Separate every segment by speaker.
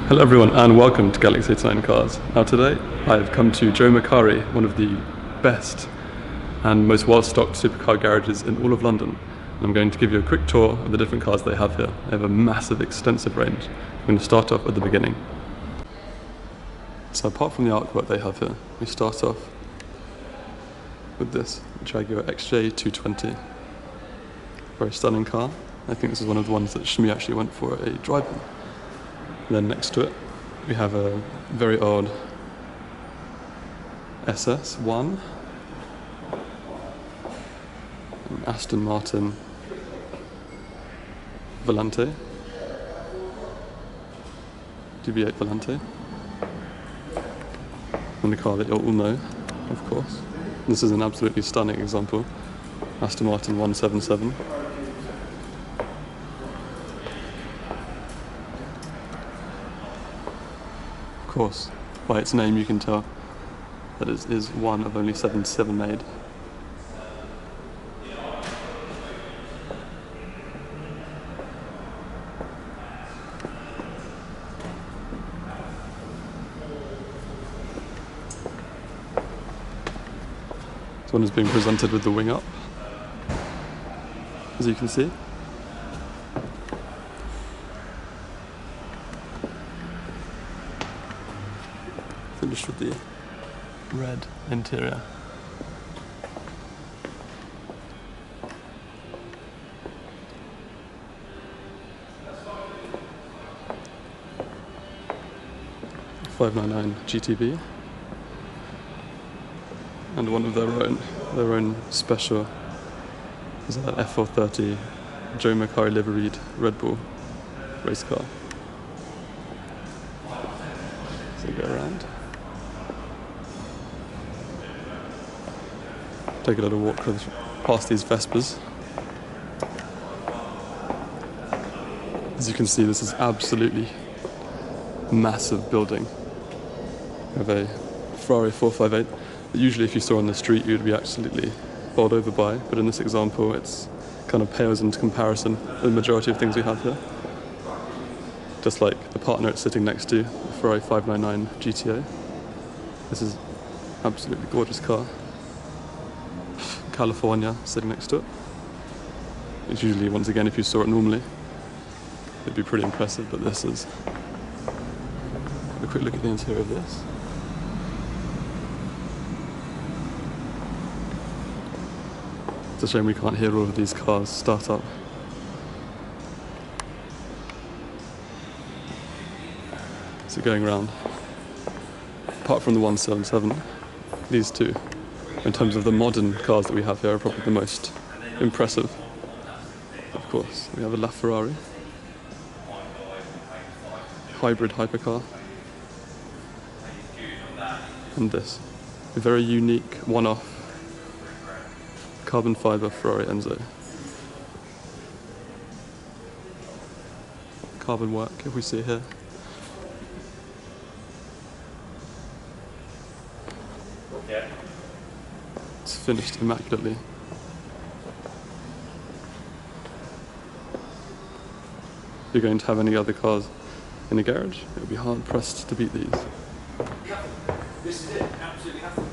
Speaker 1: Hello everyone and welcome to Galaxy 89 Cars. Now today I've come to Joe Macari, one of the best and most well-stocked supercar garages in all of London. And I'm going to give you a quick tour of the different cars they have here. They have a massive, extensive range. I'm going to start off at the beginning. So apart from the artwork they have here, we start off with this Jaguar XJ220. Very stunning car. I think this is one of the ones that Shmi actually went for a drive-in. Then next to it, we have a very old SS1, an Aston Martin Volante, DB8 Volante, and a car that you'll all know, of course. This is an absolutely stunning example, Aston Martin 177. Of course, by its name you can tell that it is one of only 77 made. This one is being presented with the wing up, as you can see. Finished with the red interior. .599 GTB, and one of their own special is that F430 Joe Macari liveried Red Bull race car. So go around. Take a little walk past these Vespers. As you can see, this is absolutely massive building. We have a Ferrari 458 that usually if you saw on the street you'd be absolutely bowled over by, but in this example it's kind of pales into comparison with the majority of things we have here. Just like the partner it's sitting next to, the Ferrari 599 GTO. This is absolutely gorgeous car. California sitting next to it. It's usually, once again, if you saw it normally, it'd be pretty impressive, but this is... Have a quick look at the interior of this. It's a shame we can't hear all of these cars start up. So going around, apart from the 177, these two, in terms of the modern cars that we have here, are probably the most impressive. Of course, we have a LaFerrari hybrid hypercar, and this, a very unique one-off carbon fiber Ferrari Enzo. Carbon work, if we see here. It's finished immaculately. If you're going to have any other cars in a garage, it would be hard pressed to beat these.
Speaker 2: This is it, absolutely nothing.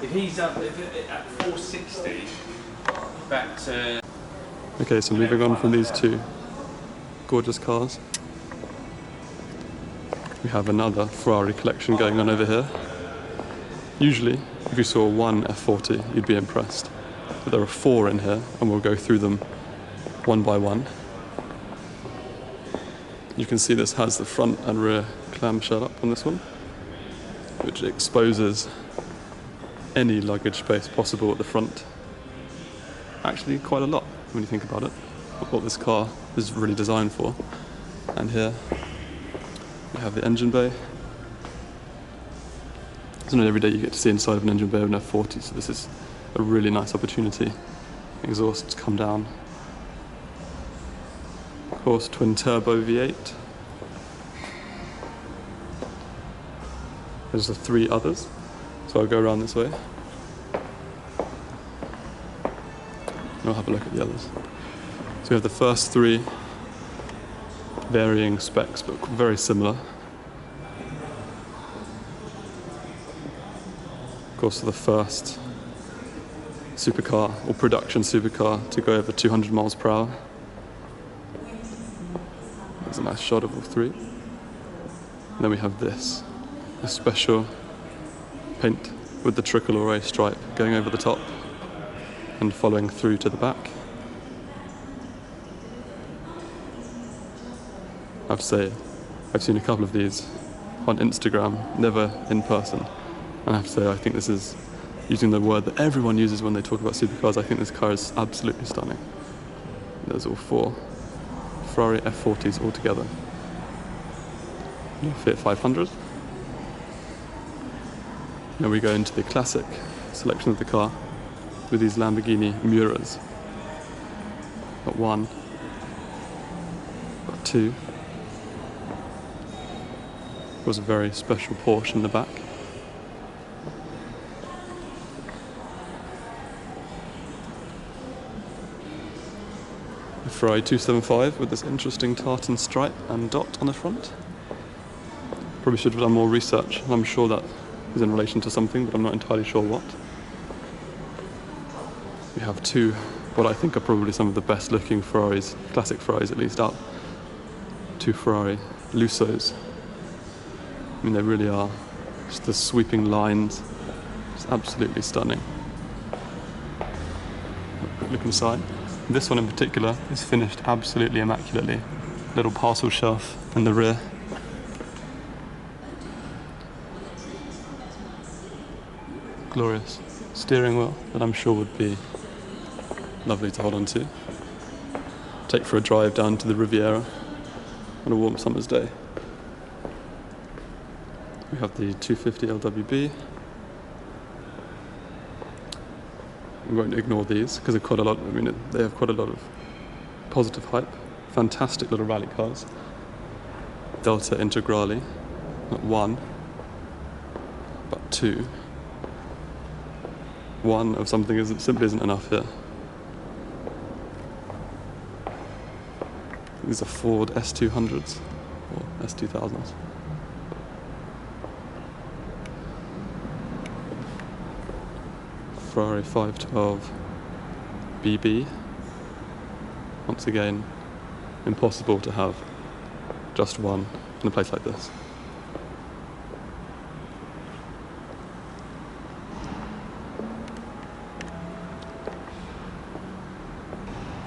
Speaker 2: If he's up at 460, back to...
Speaker 1: Okay, so moving on from these two gorgeous cars, we have another Ferrari collection going on over here. Usually, if you saw one F40, you'd be impressed. But there are four in here, and we'll go through them one by one. You can see this has the front and rear clamshell up on this one, which exposes any luggage space possible at the front. Actually, quite a lot when you think about it, what this car is really designed for. And here, we have the engine bay. It's not every day you get to see inside of an engine bay of an F40, so this is a really nice opportunity. Exhausts come down. Of course, twin turbo V8. There's the three others, so I'll go around this way. And I'll have a look at the others. So we have the first three varying specs, but very similar. Of course, the first supercar, or production supercar, to go over 200 miles per hour. There's a nice shot of all three. And then we have this, a special paint with the tricolore stripe going over the top and following through to the back. I have to say, I've seen a couple of these on Instagram, never in person. And I have to say, I think this is, using the word that everyone uses when they talk about supercars, I think this car is absolutely stunning. There's all four Ferrari F40s all together. Fiat 500. Now we go into the classic selection of the car with these Lamborghini Miuras. Got one, got two. Was a very special Porsche in the back. A Ferrari 275 with this interesting tartan stripe and dot on the front. Probably should have done more research. I'm sure that is in relation to something, but I'm not entirely sure what. We have two, what I think are probably some of the best looking Ferraris, classic Ferraris at least, out. Two Ferrari Lusos. I mean, they really are. Just the sweeping lines. It's absolutely stunning. Look inside. This one in particular is finished absolutely immaculately. Little parcel shelf in the rear. Glorious steering wheel that I'm sure would be lovely to hold on to. Take for a drive down to the Riviera on a warm summer's day. We have the 250 LWB. We won't ignore these because they've quite a lot. I mean, they have quite a lot of positive hype. Fantastic little rally cars. Delta Integrale, not one, but two. One of something simply isn't enough here. These are Ford S200s or S2000s. Ferrari 512 BB. Once again, impossible to have just one in a place like this.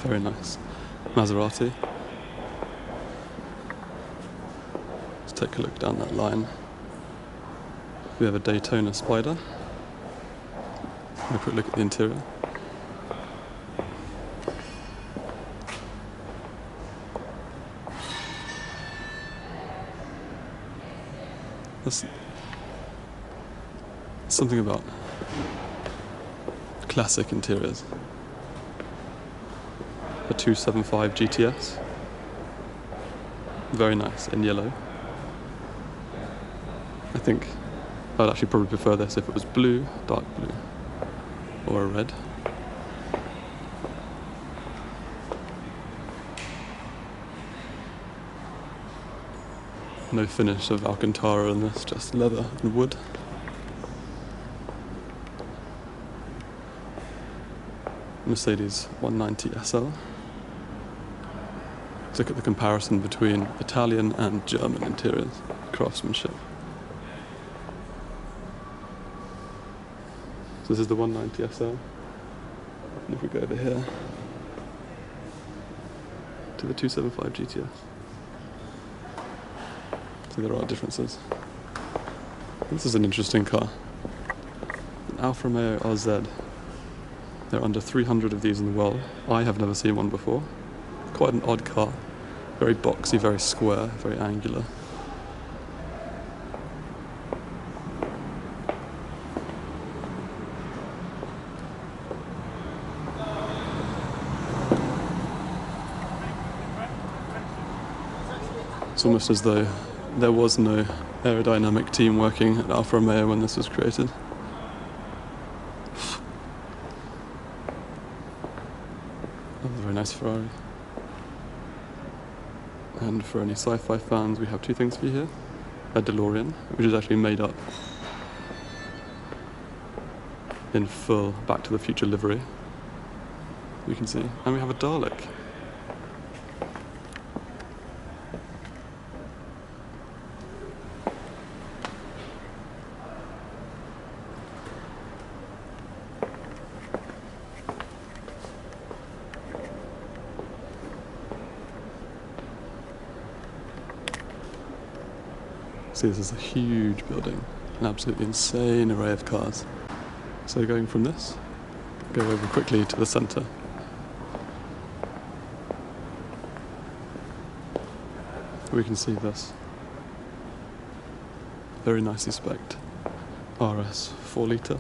Speaker 1: Very nice. Maserati. Let's take a look down that line. We have a Daytona Spider. Have a quick look at the interior. There's something about classic interiors. A 275 GTS. Very nice in yellow. I think I'd actually probably prefer this if it was blue, dark blue, or a red. No finish of Alcantara in this, just leather and wood. Mercedes 190 SL. Let's look at the comparison between Italian and German interiors, craftsmanship. So this is the 190 SL. And if we go over here to the 275 GTS. So there are differences. This is an interesting car. An Alfa Romeo RZ. There are under 300 of these in the world. I have never seen one before. Quite an odd car. Very boxy, very square, very angular. It's almost as though there was no aerodynamic team working at Alfa Romeo when this was created. That was a very nice Ferrari. And for any sci-fi fans, we have two things for you here. A DeLorean, which is actually made up in full Back to the Future livery, you can see. And we have a Dalek. See, this is a huge building, an absolutely insane array of cars. So going from this, go over quickly to the centre. We can see this very nicely spec'd RS 4 litre.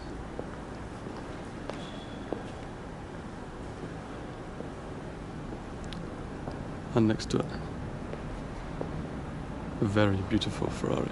Speaker 1: And next to it, a very beautiful Ferrari.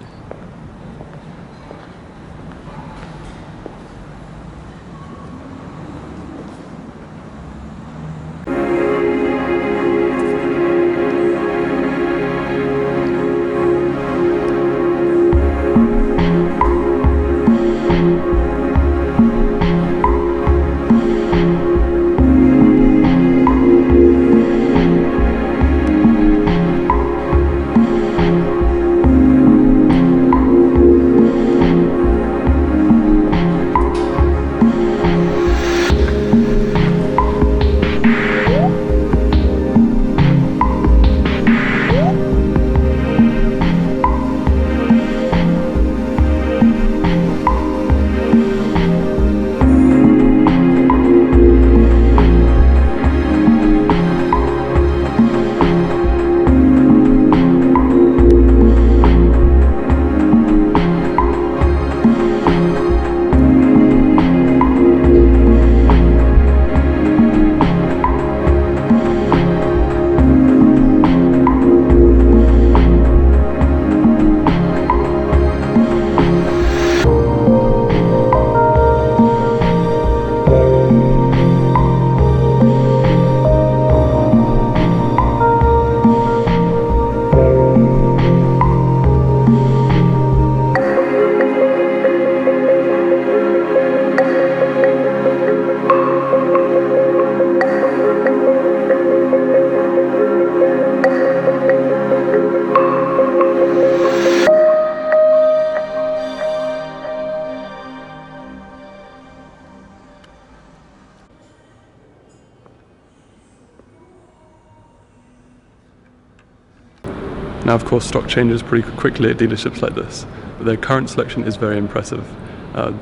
Speaker 1: Now, of course, stock changes pretty quickly at dealerships like this, but their current selection is very impressive.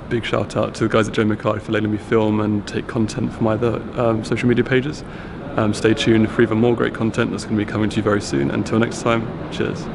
Speaker 1: Big shout out to the guys at Joe Macari for letting me film and take content from either social media pages. Stay tuned for even more great content that's going to be coming to you very soon. Until next time, cheers.